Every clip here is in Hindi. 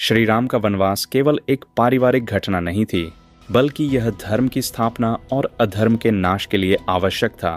श्री राम का वनवास केवल एक पारिवारिक घटना नहीं थी, बल्कि यह धर्म की स्थापना और अधर्म के नाश के लिए आवश्यक था।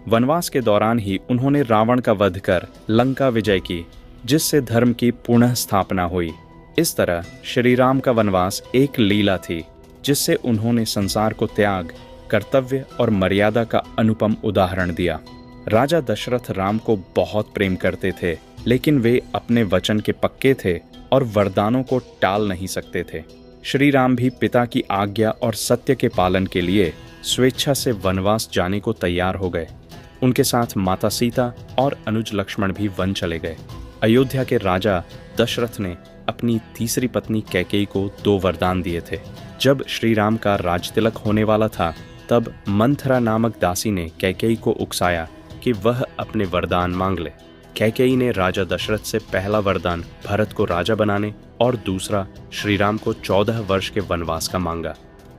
वनवास के दौरान ही उन्होंने रावण का वध कर लंका विजय की, जिससे धर्म की पुनः स्थापना हुई। इस तरह श्री राम का वनवास एक लीला थी, जिससे उन्होंने संसार को त्याग, कर्तव्य और मर्यादा का अनुपम उदाहरण दिया। राजा दशरथ राम को बहुत प्रेम करते थे, लेकिन वे अपने वचन के पक्के थे और वरदानों को टाल नहीं सकते थे। श्री राम भी पिता की आज्ञा और सत्य के पालन के लिए स्वेच्छा से वनवास जाने को तैयार हो गए। उनके साथ माता सीता और अनुज लक्ष्मण भी वन चले गए। अयोध्या के राजा दशरथ ने अपनी तीसरी पत्नी कैकेयी को 2 वरदान दिए थे। जब श्री राम का राजतिलक होने वाला था, तब मंथरा नामक दासी ने कैकेयी को उकसाया कि वह अपने वरदान मांग ले। कैकेयी ने राजा दशरथ से पहला वरदान भरत को राजा बनाने और दूसरा श्री राम को 14 वर्ष के वनवास का मांगा।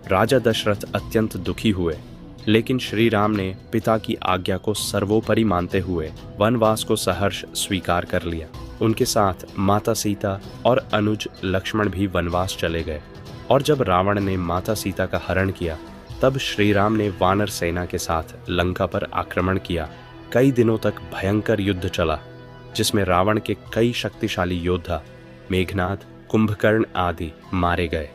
राजा दशरथ अत्यंत दुखी हुए, लेकिन श्री राम ने पिता की आज्ञा को सर्वोपरि मानते हुए वनवास को सहर्ष स्वीकार कर लिया। उनके साथ माता सीता और अनुज लक्ष्मण भी वनवास चले गए। और जब रावण ने माता सीता का हरण किया, तब श्री राम ने वानर सेना के साथ लंका पर आक्रमण किया। कई दिनों तक भयंकर युद्ध चला, जिसमें रावण के कई शक्तिशाली योद्धा मेघनाद, कुंभकर्ण आदि मारे गए।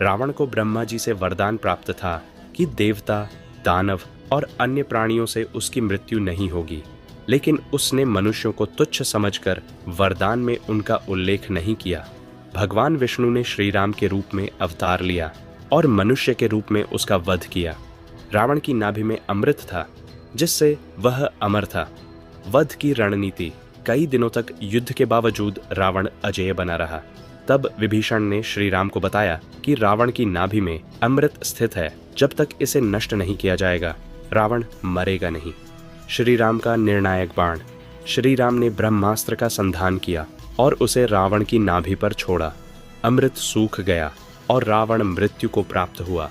रावण को ब्रह्मा जी से वरदान प्राप्त था कि देवता, दानव और अन्य प्राणियों से उसकी मृत्यु नहीं होगी, लेकिन उसने मनुष्यों को तुच्छ समझकर वरदान में उनका उल्लेख नहीं किया। भगवान विष्णु ने श्री राम के रूप में अवतार लिया और मनुष्य के रूप में उसका वध किया। रावण की नाभि में अमृत था, जिससे वह अमर था। वध की रणनीति कई दिनों तक युद्ध के बावजूद रावण अजेय बना रहा। तब विभीषण ने श्री राम को बताया कि रावण की नाभि में अमृत स्थित है, जब तक इसे नष्ट नहीं किया जाएगा, रावण मरेगा नहीं। श्री राम का निर्णायक बाण। श्री राम ने ब्रह्मास्त्र का संधान किया और उसे रावण की नाभि पर छोड़ा। अमृत सूख गया और रावण मृत्यु को प्राप्त हुआ।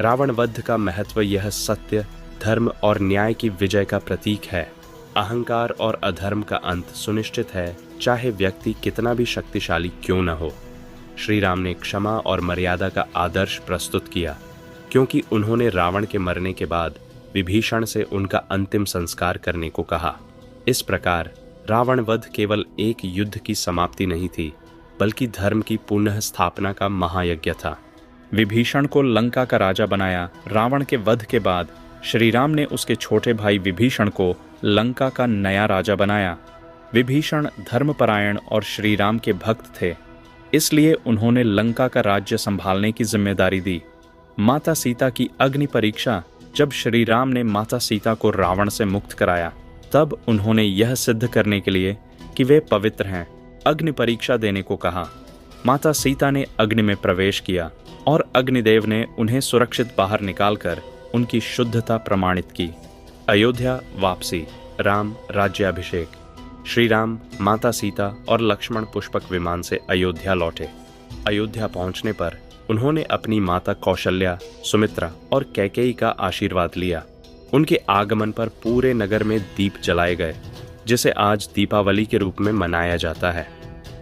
रावण वध का महत्व यह सत्य, धर्म और न्याय की विजय का प्रतीक है। अहंकार और अधर्म का अंत सुनिश्चित है, चाहे व्यक्ति कितना भी शक्तिशाली क्यों न हो। श्री राम ने क्षमा और मर्यादा का आदर्श प्रस्तुत किया, क्योंकि उन्होंने रावण के मरने के बाद विभीषण से उनका अंतिम संस्कार करने को कहा। इस प्रकार रावण वध केवल एक युद्ध की समाप्ति नहीं थी, बल्कि धर्म की पुनः स्थापना का महायज्ञ था। विभीषण को लंका का राजा बनाया। रावण के वध के बाद श्री राम ने उसके छोटे भाई विभीषण को लंका का नया राजा बनाया। विभीषण धर्मपरायण और श्री राम के भक्त थे, इसलिए उन्होंने लंका का राज्य संभालने की जिम्मेदारी दी। माता सीता की अग्नि परीक्षा। जब श्री राम ने माता सीता को रावण से मुक्त कराया, तब उन्होंने यह सिद्ध करने के लिए कि वे पवित्र हैं, अग्नि परीक्षा देने को कहा। माता सीता ने अग्नि में प्रवेश किया और अग्निदेव ने उन्हें सुरक्षित बाहर निकालकर उनकी शुद्धता प्रमाणित की। अयोध्या वापसी। राम राज्याभिषेक। श्री राम, माता सीता और लक्ष्मण पुष्पक विमान से अयोध्या लौटे। अयोध्या पहुंचने पर उन्होंने अपनी माता कौशल्या, सुमित्रा और कैकेयी का आशीर्वाद लिया। उनके आगमन पर पूरे नगर में दीप जलाए गए, जिसे आज दीपावली के रूप में मनाया जाता है।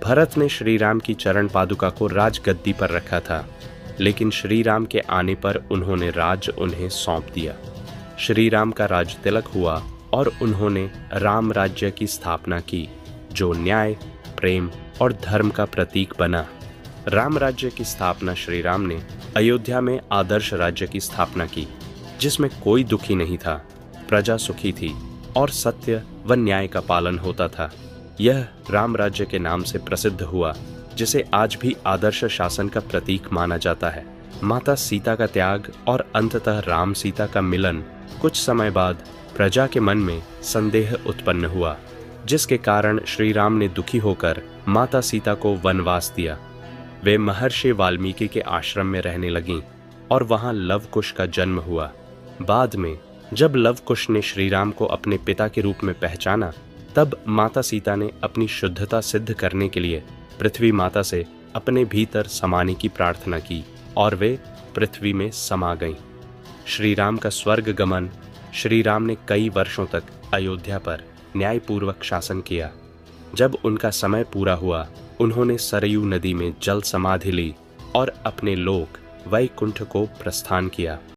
भरत ने श्री राम की चरण पादुका को राजगद्दी पर रखा था, लेकिन श्री राम के आने पर उन्होंने राज उन्हें सौंप दिया। श्री राम का राज तिलक हुआ और उन्होंने राम राज्य की स्थापना की, जो न्याय, प्रेम और धर्म का प्रतीक बना। राम राज्य की स्थापना श्री राम ने अयोध्या में आदर्श राज्य की स्थापना की, जिसमें कोई दुखी नहीं था, प्रजा सुखी थी और सत्य व न्याय का पालन होता था। यह राम राज्य के नाम से प्रसिद्ध हुआ, जिसे आज भी आदर्श शासन का प्रतीक माना जाता है। माता सीता का त्याग और अंततः राम सीता का मिलन। कुछ समय बाद प्रजा के मन में संदेह उत्पन्न हुआ, जिसके कारण श्री राम ने दुखी होकर माता सीता को वनवास दिया। वे महर्षि वाल्मीकि के आश्रम में रहने लगीं और वहां लवकुश का जन्म हुआ। बाद में जब लवकुश ने श्री राम को अपने पिता के रूप में पहचाना, तब माता सीता ने अपनी शुद्धता सिद्ध करने के लिए पृथ्वी माता से अपने भीतर समाने की प्रार्थना की और वे पृथ्वी में समा गईं। श्री राम का स्वर्ग गमन। श्री राम ने कई वर्षों तक अयोध्या पर न्यायपूर्वक शासन किया। जब उनका समय पूरा हुआ, उन्होंने सरयू नदी में जल समाधि ली और अपने लोक वैकुंठ को प्रस्थान किया।